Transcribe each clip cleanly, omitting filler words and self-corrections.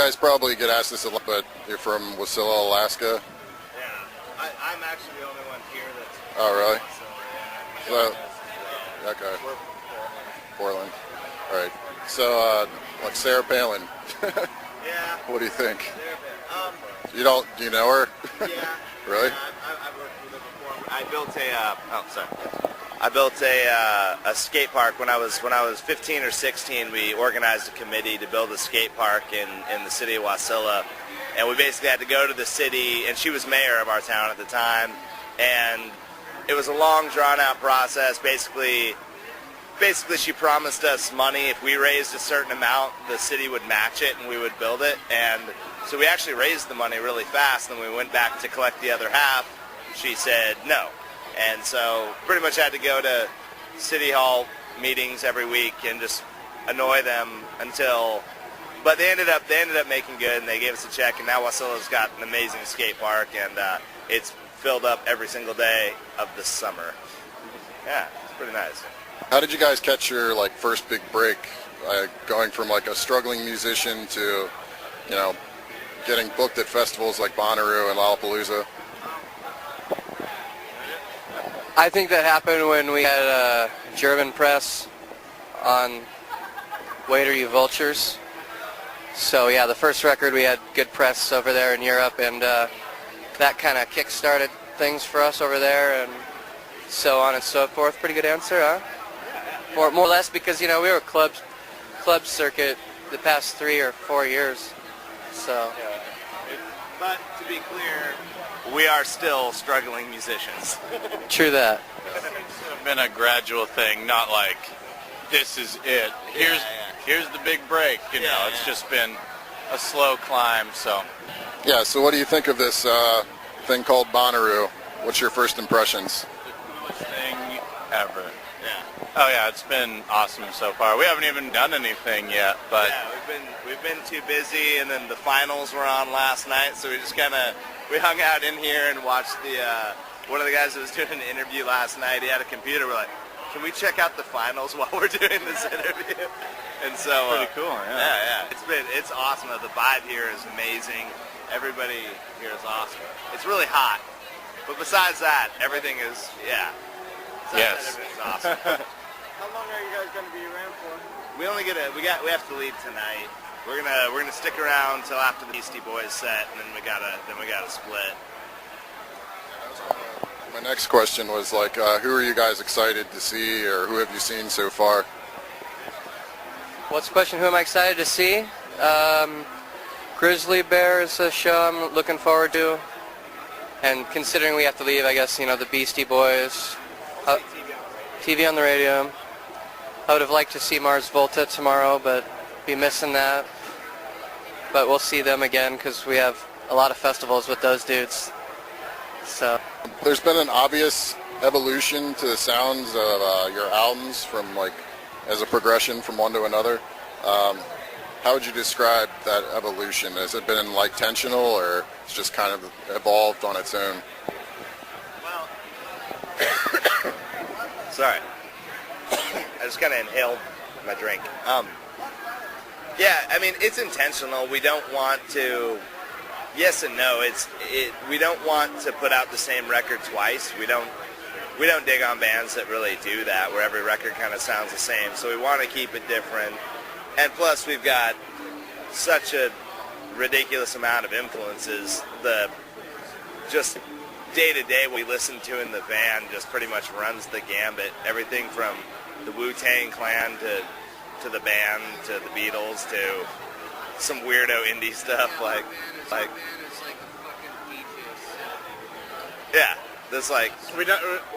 guys probably get asked this a lot, but you're from Wasilla, Alaska. Yeah, I'm actually the only one here that's. Oh, really? Wasilla, So, okay. We're from Portland. All right. So, like Sarah Palin. Yeah. What do you think? They're a bit. Do you know her? Yeah. Really? Yeah, I've worked with them before. I built I built a skate park when I was 15 or 16. We organized a committee to build a skate park in the city of Wasilla, and we basically had to go to the city. And she was mayor of our town at the time, and it was a long, drawn-out process. Basically, she promised us money. If we raised a certain amount, the city would match it, and we would build it. And so we actually raised the money really fast. And we went back to collect the other half. She said no. And so pretty much had to go to city hall meetings every week and just annoy them but they ended up making good, and they gave us a check, and now Wasilla's got an amazing skate park, and it's filled up every single day of the summer. Yeah, it's pretty nice. How did you guys catch your first big break, going from a struggling musician to, getting booked at festivals like Bonnaroo and Lollapalooza? I think that happened when we had a German press on Waiter You Vultures. So yeah, the first record we had good press over there in Europe, and that kind of kick-started things for us over there, and so on and so forth. Pretty good answer, huh? More or less, because we were club circuit the past 3 or 4 years. So. But to be clear, we are still struggling musicians. True that. It's been a gradual thing, not like this is it. Here's the big break. It's just been a slow climb. So. Yeah. So what do you think of this thing called Bonnaroo? What's your first impressions? The coolest thing ever. Yeah. Oh yeah, it's been awesome so far. We haven't even done anything yet, but yeah, we've been too busy, and then the finals were on last night, so we hung out in here and watched one of the guys that was doing an interview last night. He had a computer. We're like, can we check out the finals while we're doing this interview? And so pretty cool. Yeah. It's awesome. The vibe here is amazing. Everybody here is awesome. It's really hot, but besides that, everything is Yes. Everything's awesome. How long are you guys going to be around for? We have to leave tonight. We're gonna stick around till after the Beastie Boys set, and then we gotta split. My next question was who are you guys excited to see, or who have you seen so far? What's the question? Who am I excited to see? Grizzly Bear is a show I'm looking forward to. And considering we have to leave, I guess, the Beastie Boys. TV on the radio. I would have liked to see Mars Volta tomorrow, but be missing that. But we'll see them again because we have a lot of festivals with those dudes. So there's been an obvious evolution to the sounds of your albums from as a progression from one to another. How would you describe that evolution? Has it been intentional, or it's just kind of evolved on its own? Well, sorry, I just kind of inhaled my drink. Yeah, I mean, it's intentional. We don't want to. Yes and no. We don't want to put out the same record twice. We don't dig on bands that really do that, where every record kind of sounds the same. So we want to keep it different. And plus, we've got such a ridiculous amount of influences. Just day to day, what we listen to in the van just pretty much runs the gambit. Everything from the Wu-Tang Clan to the band, to the Beatles, to some weirdo indie stuff like. Yeah, this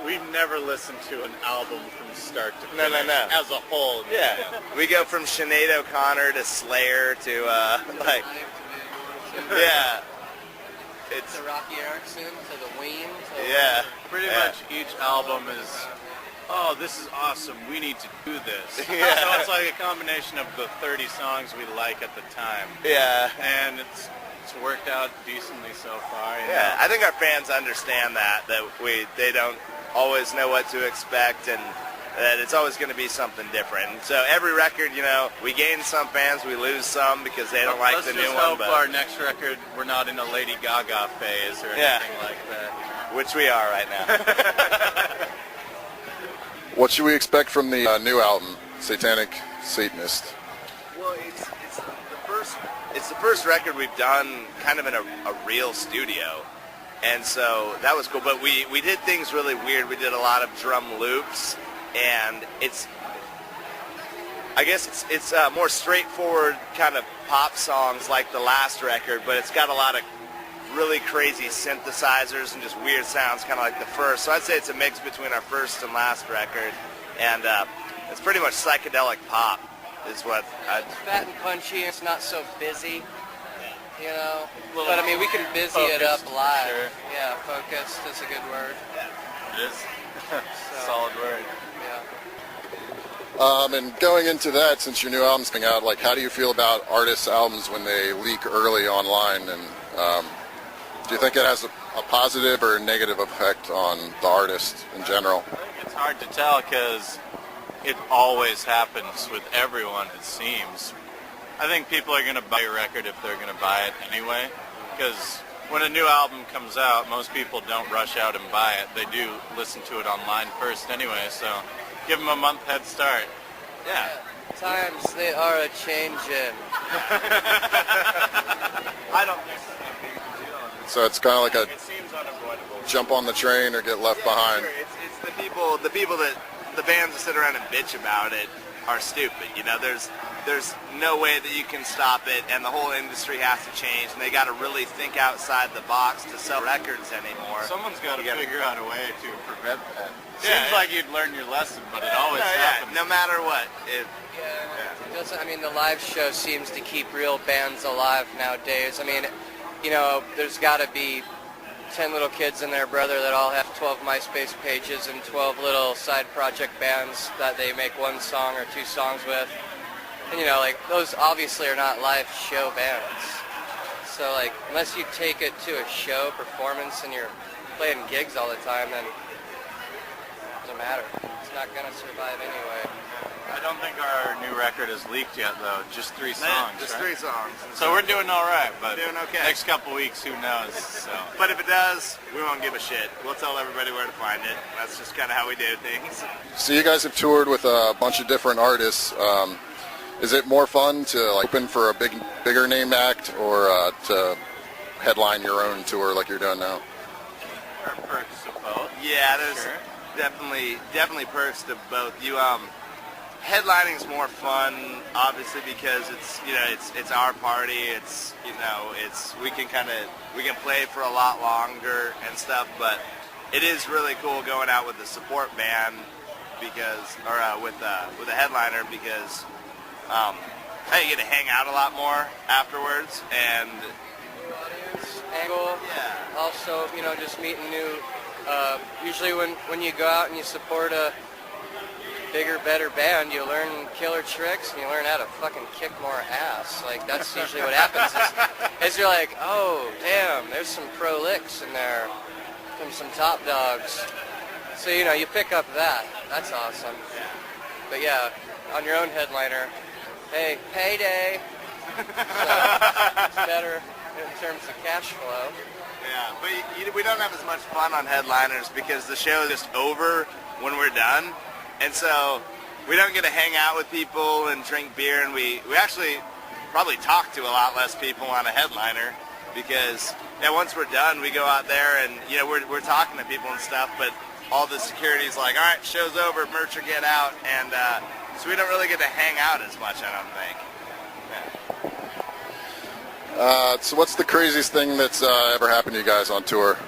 We've never listened to an album from start to finish. No. As a whole. Yeah, we go from Sinead O'Connor to Slayer to yeah. It's to Rocky Erickson, to the Ween. Pretty much each album is, this is awesome, we need to do this. Yeah. So it's like a combination of the 30 songs we like at the time. Yeah. And it's worked out decently so far. Yeah, I think our fans understand that they don't always know what to expect, and that it's always going to be something different. And so every record, you know, we gain some fans, we lose some because they don't like the new one. Let's just hope but our next record, we're not in a Lady Gaga phase or anything like that. which we are right now. What should we expect from the new album, Satanic Satanist? Well, it's the first record we've done kind of in a real studio. And so that was cool. But we did things really weird. We did a lot of drum loops, and I guess it's more straightforward kind of pop songs like the last record, but it's got a lot of really crazy synthesizers and just weird sounds, kind of like the first. So I'd say it's a mix between our first and last record, and it's pretty much psychedelic pop is what I'd... It's fat and punchy, it's not so busy, you know. But I mean, we can busy it up live. Sure. Yeah, focused is a good word. It is. So, Solid word. yeah. And going into that, since your new album's coming out, like, how do you feel about artists' albums when they leak early online? And do you think it has a positive or negative effect on the artist in general? I think it's hard to tell because it always happens with everyone, it seems. I think people are going to buy a record if they're going to buy it anyway, because when a new album comes out, most people don't rush out and buy it. They do listen to it online first anyway, so give them a month head start. Yeah. Times they are a changin'. I don't think so. Big deal. So it's kind of like a It seems unavoidable. jump on the train or get left behind. Sure, it's the people that the bands that sit around and bitch about it are stupid. You know, there's no way that you can stop it, and the whole industry has to change, and they got to really think outside the box to sell records anymore. Someone's got to figure out a way to prevent that. Yeah, Seems like you'd learn your lesson, but it always happens. no matter what. It doesn't, I mean, the live show seems to keep real bands alive nowadays. I mean, you know, there's got to be 10 little kids and their brother that all have 12 MySpace pages and 12 little side project bands that they make one song or two songs with. And, you know, like, those obviously are not live show bands. So, like, unless you take it to a show performance and you're playing gigs all the time, then it doesn't matter. It's not going to survive anyway. I don't think our new record is leaked yet, though. Just 3 songs, Just right? 3 songs. So we're doing all right, but Doing okay. next couple weeks, who knows? So. But if it does, we won't give a shit. We'll tell everybody where to find it. That's just kind of how we do things. So you guys have toured with a bunch of different artists. Is it more fun to like open for a bigger name act or to headline your own tour like you're doing now? There are perks of both. Yeah, there's Sure. definitely perks to both. Headlining's more fun, obviously, because it's our party. We can play for a lot longer and stuff. But it is really cool going out with the support band with a headliner because you get to hang out a lot more afterwards and Audience angle. yeah. Also, you know, just meeting new. Usually, when you go out and you support a bigger, better band, you learn killer tricks and you learn how to fucking kick more ass. Like, that's usually what happens. Is you're like, oh damn, there's some pro licks in there from some top dogs. So you know, you pick up that. That's awesome. But yeah, on your own headliner, hey, payday. So it's better in terms of cash flow. Yeah, but we don't have as much fun on headliners because the show is just over when we're done. And so we don't get to hang out with people and drink beer, and we actually probably talk to a lot less people on a headliner because once we're done, we go out there and we're talking to people and stuff, but all the security's like, all right, show's over, merch or get out, and so we don't really get to hang out as much, I don't think. So what's the craziest thing that's ever happened to you guys on tour?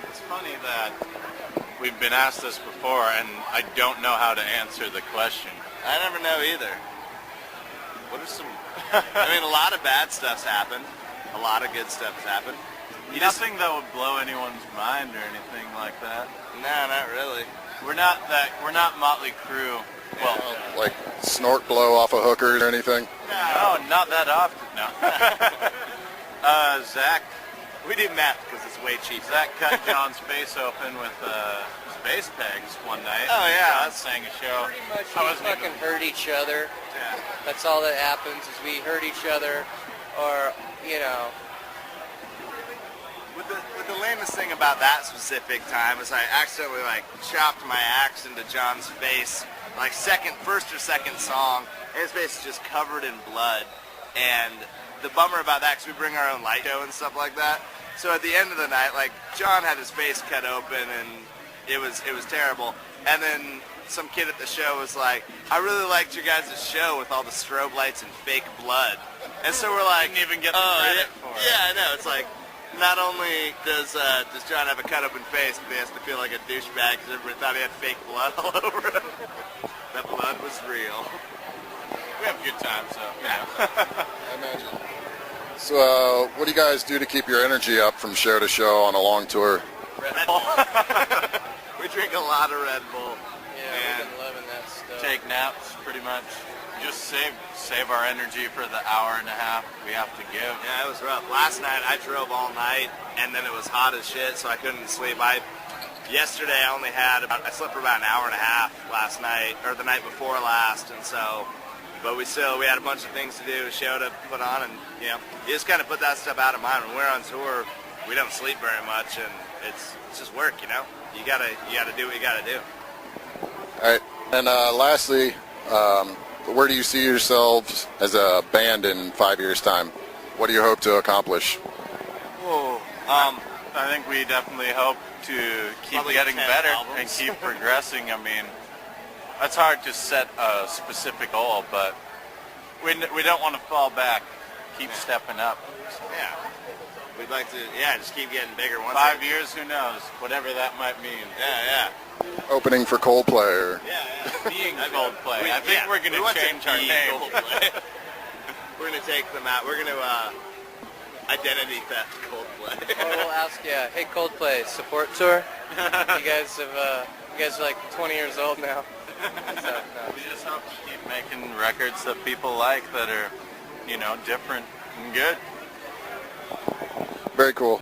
It's funny that we've been asked this before, and I don't know how to answer the question. I never know either. What are some... I mean, a lot of bad stuff's happened. A lot of good stuff's happened. Nothing that would blow anyone's mind or anything like that. No, not really. We're not Motley Crue. Well, Like snort blow off of hookers or anything? no, not that often. No. Zach We do meth because it's way cheaper. Zach cut John's face open with his bass pegs one night. Oh, yeah. John sang a show. Pretty much I we wasn't even- fucking hurt each other. Yeah. That's all that happens is we hurt each other, or you know. With the lamest thing about that specific time is I accidentally like chopped my axe into John's face, like first or second song, and his face is just covered in blood. And the bummer about that, because we bring our own light show and stuff like that. So at the end of the night, like John had his face cut open, and it was terrible. And then some kid at the show was like, "I really liked your guys' show with all the strobe lights and fake blood." And so we're like, Didn't even get the "Oh, credit yeah, for it." yeah, I know. It's like, not only does John have a cut open face, but he has to feel like a douchebag because everybody thought he had fake blood all over him. That blood was real. We have a good time, so yeah. I imagine. So, what do you guys do to keep your energy up from show to show on a long tour? Red Bull. We drink a lot of Red Bull. Yeah, we've been loving that stuff. Take naps, pretty much. Just save our energy for the hour and a half we have to give. Yeah, it was rough. Last night I drove all night, and then it was hot as shit, so I couldn't sleep. Yesterday I slept for about an hour and a half last night, or the night before last, and so, but we had a bunch of things to do, a show to put on, and you know, you just kind of put that stuff out of mind. When we're on tour, we don't sleep very much, and it's just work, you know. You gotta do what you gotta do. All right. And lastly, where do you see yourselves as a band in 5 years' time? What do you hope to accomplish? I think we definitely hope to keep Probably getting 10 better albums. and keep progressing. I mean, it's hard to set a specific goal, but we don't want to fall back. Keep stepping up. Yeah. We'd like to, just keep getting bigger. 5 years, who knows? Whatever that might mean. Yeah. Opening for Coldplay or... Yeah. Being Coldplay. I think we're going to change our name. We're going to take them out. We're going to identity theft Coldplay. Or we'll ask, hey Coldplay, support tour? You guys are like 20 years old now. So, no. We just hope to keep making records that people like that are, different and good. Very cool.